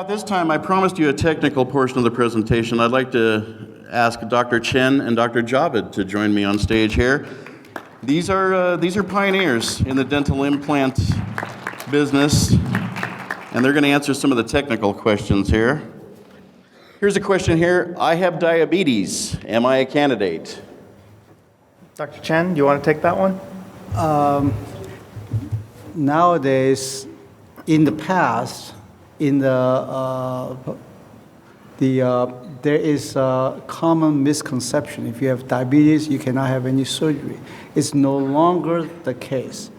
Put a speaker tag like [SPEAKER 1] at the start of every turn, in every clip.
[SPEAKER 1] at this time, I promised you a technical portion of the presentation. I'd like to ask Dr. Chen and Dr. Javid to join me on stage here. These are pioneers in the dental implant business, and they're going to answer some of the technical questions here. Here's a question here. I have diabetes. Am I a candidate?
[SPEAKER 2] Dr. Chen, do you want to take that one?
[SPEAKER 3] Nowadays, in the past, there is a common misconception. If you have diabetes, you cannot have any surgery. It's no longer the case.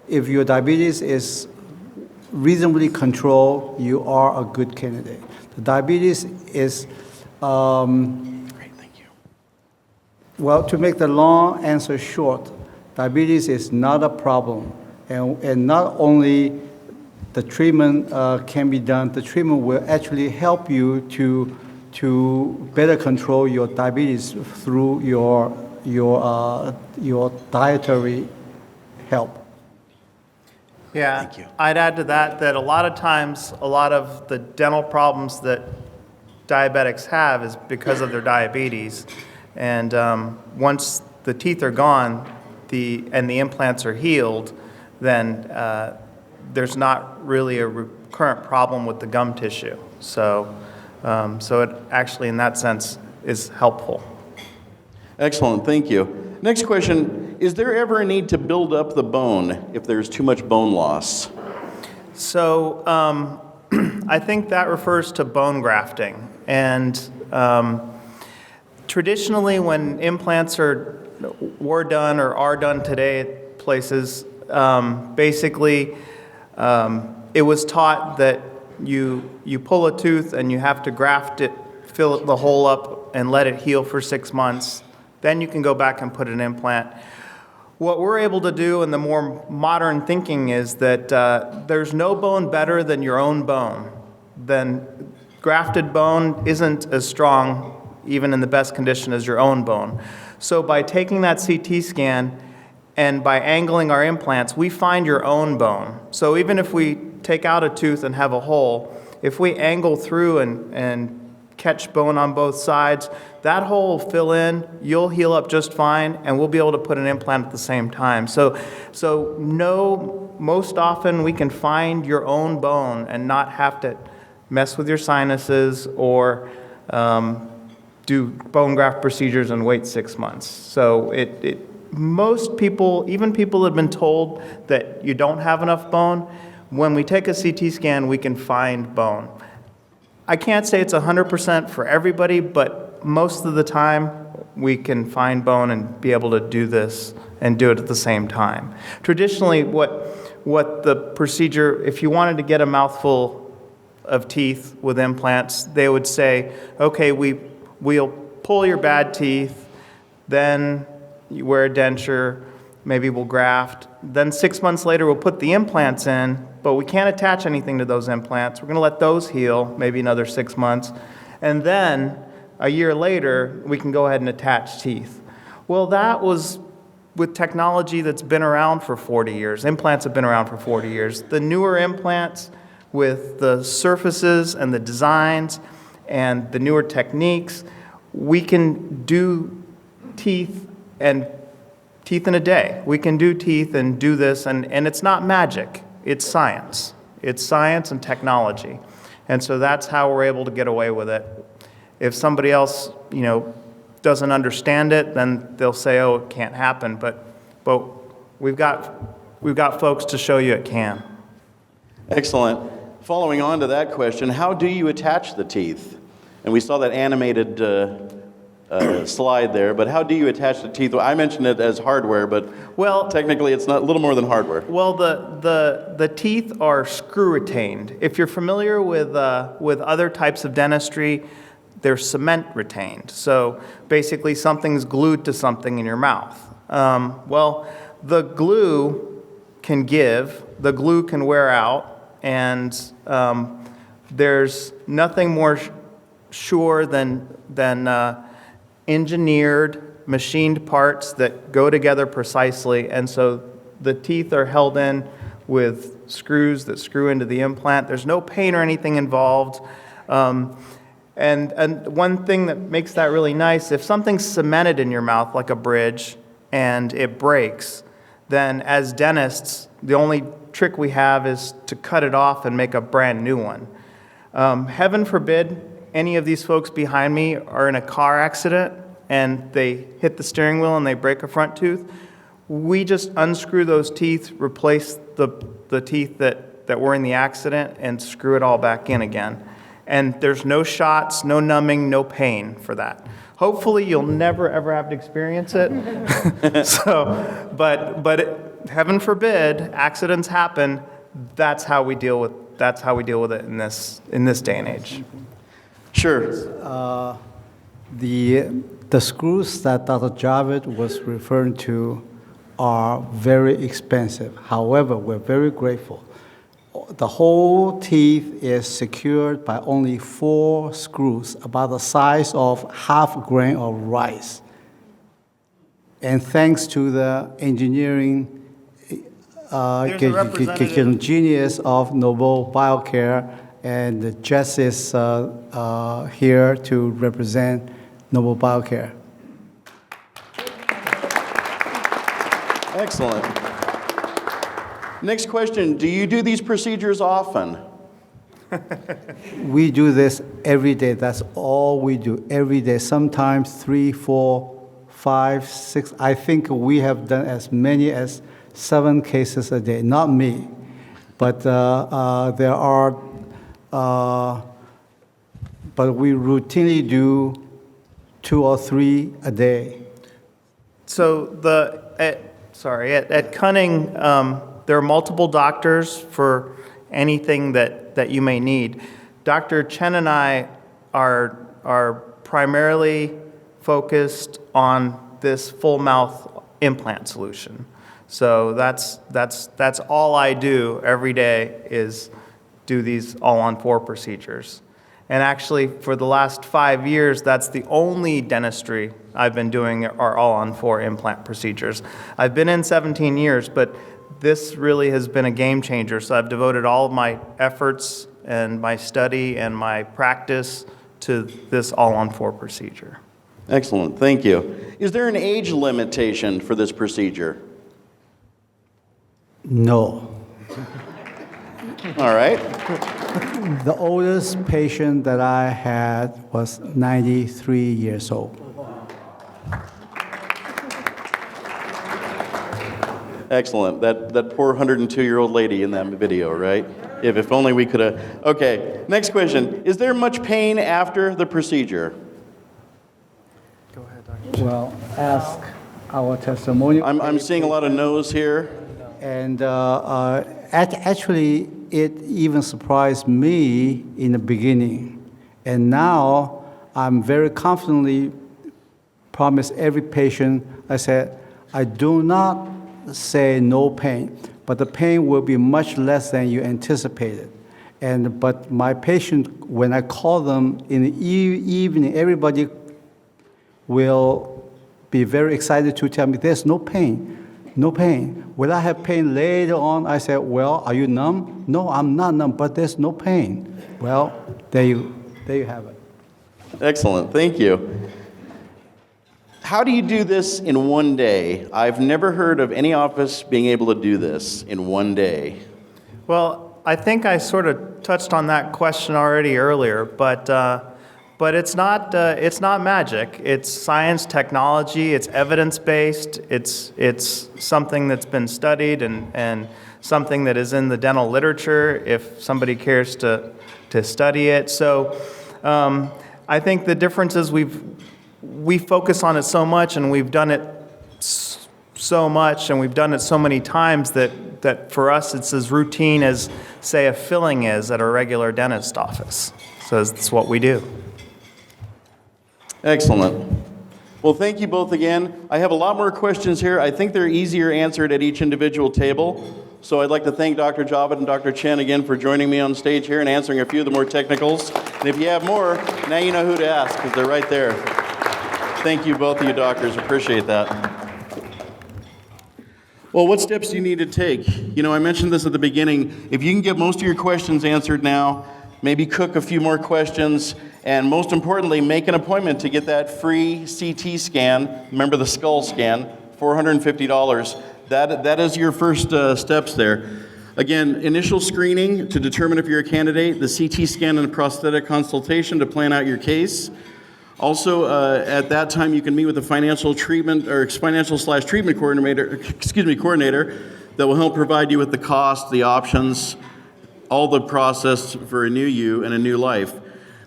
[SPEAKER 3] If your diabetes is reasonably controlled, you are a good candidate. The diabetes is,
[SPEAKER 1] Great, thank you.
[SPEAKER 3] well, to make the long answer short, diabetes is not a problem. And not only the treatment can be done, the treatment will actually help you to better control your diabetes through your dietary help.
[SPEAKER 2] Yeah,
[SPEAKER 1] Thank you.
[SPEAKER 2] I'd add to that a lot of times, a lot of the dental problems that diabetics have is because of their diabetes. And once the teeth are gone and the implants are healed, then there's not really a recurrent problem with the gum tissue. So it actually, in that sense, is helpful.
[SPEAKER 1] Excellent, thank you. Next question. Is there ever a need to build up the bone if there's too much bone loss?
[SPEAKER 2] So I think that refers to bone grafting. And traditionally, when implants were done or are done today at places, basically it was taught that you pull a tooth and you have to graft it, fill the hole up, and let it heal for 6 months. Then you can go back and put an implant. What we're able to do in the more modern thinking is that there's no bone better than your own bone. Then grafted bone isn't as strong, even in the best condition, as your own bone. So by taking that CT scan and by angling our implants, we find your own bone. So even if we take out a tooth and have a hole, if we angle through and catch bone on both sides, that hole will fill in, you'll heal up just fine, and we'll be able to put an implant at the same time. So no, most often we can find your own bone and not have to mess with your sinuses or do bone graft procedures and wait 6 months. So most people, even people that have been told that you don't have enough bone, when we take a CT scan, we can find bone. I can't say it's 100% for everybody, but most of the time we can find bone and be able to do this and do it at the same time. Traditionally, what the procedure, if you wanted to get a mouthful of teeth with implants, they would say, okay, we'll pull your bad teeth, then you wear a denture, maybe we'll graft. Then 6 months later, we'll put the implants in, but we can't attach anything to those implants. We're going to let those heal, maybe another 6 months. And then a year later, we can go ahead and attach teeth. Well, that was with technology that's been around for 40 years. Implants have been around for 40 years. The newer implants with the surfaces and the designs and the newer techniques, we can do teeth in a day. We can do teeth and do this, and it's not magic. It's science. It's science and technology. And so that's how we're able to get away with it. If somebody else, doesn't understand it, then they'll say, oh, it can't happen. But we've got folks to show you it can.
[SPEAKER 1] Excellent. Following on to that question, how do you attach the teeth? And we saw that animated slide there, but how do you attach the teeth? Well, I mentioned it as hardware, but technically it's not a little more than hardware.
[SPEAKER 2] Well, the teeth are screw retained. If you're familiar with other types of dentistry, they're cement retained. So basically something's glued to something in your mouth. Well, the glue can give, the glue can wear out, and there's nothing more sure than engineered, machined parts that go together precisely, and so the teeth are held in with screws that screw into the implant. There's no pain or anything involved. And one thing that makes that really nice, if something's cemented in your mouth like a bridge and it breaks, then as dentists, the only trick we have is to cut it off and make a brand new one. Heaven forbid any of these folks behind me are in a car accident and they hit the steering wheel and they break a front tooth. We just unscrew those teeth, replace the teeth that were in the accident, and screw it all back in again. And there's no shots, no numbing, no pain for that. Hopefully, you'll never ever have to experience it. But heaven forbid, accidents happen. That's how we deal with it in this day and age.
[SPEAKER 1] Sure.
[SPEAKER 3] The screws that Dr. Javid was referring to are very expensive. However, we're very grateful. The whole teeth is secured by only 4 screws, about the size of half a grain of rice. And thanks to the engineering genius of Novo Biocare, and Jess is here to represent Novo Biocare.
[SPEAKER 1] Excellent. Next question, do you do these procedures often?
[SPEAKER 3] We do this every day. That's all we do every day. Sometimes 3, 4, 5, 6. I think we have done as many as 7 cases a day. Not me, but there are. But we routinely do 2 or 3 a day.
[SPEAKER 2] So at Cunning, there are multiple doctors for anything that you may need. Dr. Chen and I are primarily focused on this full mouth implant solution. So that's all I do every day is do these all-on-4 procedures. And actually, for the last 5 years, that's the only dentistry I've been doing are all-on-4 implant procedures. I've been in 17 years, but this really has been a game changer. So I've devoted all of my efforts and my study and my practice to this all-on-4 procedure.
[SPEAKER 1] Excellent, thank you. Is there an age limitation for this procedure?
[SPEAKER 3] No.
[SPEAKER 1] All right.
[SPEAKER 3] The oldest patient that I had was 93 years old.
[SPEAKER 1] Excellent. That poor 102-year-old lady in that video, right? If only we could have. Okay, next question. Is there much pain after the procedure?
[SPEAKER 2] Go ahead, Dr.
[SPEAKER 3] Well, ask our testimonial.
[SPEAKER 1] I'm seeing a lot of no's here.
[SPEAKER 3] And actually, it even surprised me in the beginning. And now, I'm very confidently promise every patient, I said, I do not say no pain, but the pain will be much less than you anticipated. But my patient, when I call them in the evening, everybody will be very excited to tell me there's no pain. No pain. Will I have pain later on? I said, well, are you numb? No, I'm not numb, but there's no pain. Well, there you have it.
[SPEAKER 1] Excellent, thank you. How do you do this in one day? I've never heard of any office being able to do this in one day.
[SPEAKER 2] Well, I think I sort of touched on that question already earlier, but it's not magic. It's science, technology. It's evidence-based. It's something that's been studied and something that is in the dental literature if somebody cares to study it. So I think the difference is we focus on it so much, and we've done it so much, and we've done it so many times that for us it's as routine as, say, a filling is at a regular dentist office. So it's what we do.
[SPEAKER 1] Excellent. Well, thank you both again. I have a lot more questions here. I think they're easier answered at each individual table. So I'd like to thank Dr. Javid and Dr. Chen again for joining me on stage here and answering a few of the more technicals. And if you have more, now you know who to ask because they're right there. Thank you, both of you doctors. Appreciate that. Well, Well, what steps do you need to take? You know, I mentioned this at the beginning. If you can get most of your questions answered now, maybe cook a few more questions, and most importantly, make an appointment to get that free CT scan. Remember the skull scan, $450. That is your first steps there. Again, initial screening to determine if you're a candidate, the CT scan and the prosthetic consultation to plan out your case. Also, at that time, you can meet with a financial treatment or financial/treatment coordinator that will help provide you with the cost, the options, all the process for a new you and a new life.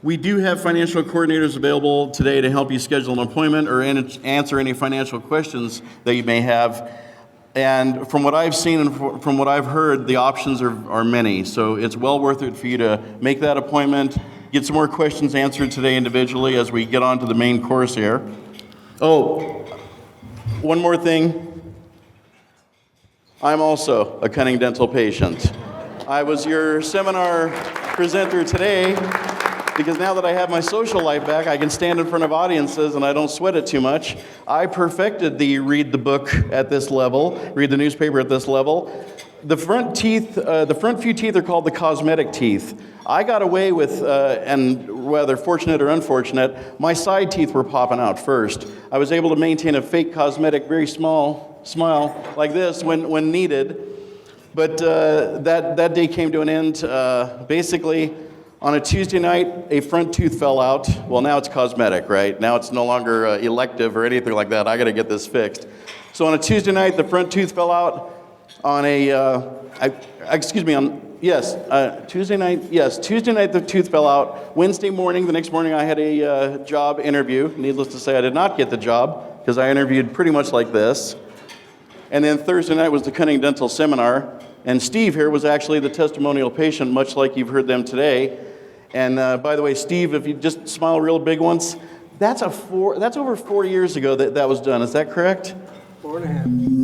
[SPEAKER 1] We do have financial coordinators available today to help you schedule an appointment or answer any financial questions that you may have. And from what I've seen and from what I've heard, the options are many. So it's well worth it for you to make that appointment, get some more questions answered today individually as we get on to the main course here. Oh, one more thing. I'm also a Cunning dental patient. I was your seminar presenter today because now that I have my social life back, I can stand in front of audiences and I don't sweat it too much. I perfected the read the book at this level, read the newspaper at this level. The front few teeth are called the cosmetic teeth. I got away with, and whether fortunate or unfortunate, my side teeth were popping out first. I was able to maintain a fake cosmetic, very small smile like this when needed. But that day came to an end. Basically, on a Tuesday night, a front tooth fell out. Well, now it's cosmetic, right? Now it's no longer elective or anything like that. I got to get this fixed. So on a Tuesday night, the front tooth fell out. On a, Tuesday night the tooth fell out. Wednesday morning, the next morning, I had a job interview. Needless to say, I did not get the job because I interviewed pretty much like this. And then Thursday night was the Cunning Dental Seminar. And Steve here was actually the testimonial patient, much like you've heard them today. And by the way, Steve, if you just smile real big once, that's over 4 years ago that was done. Is that correct?
[SPEAKER 3] 4.5.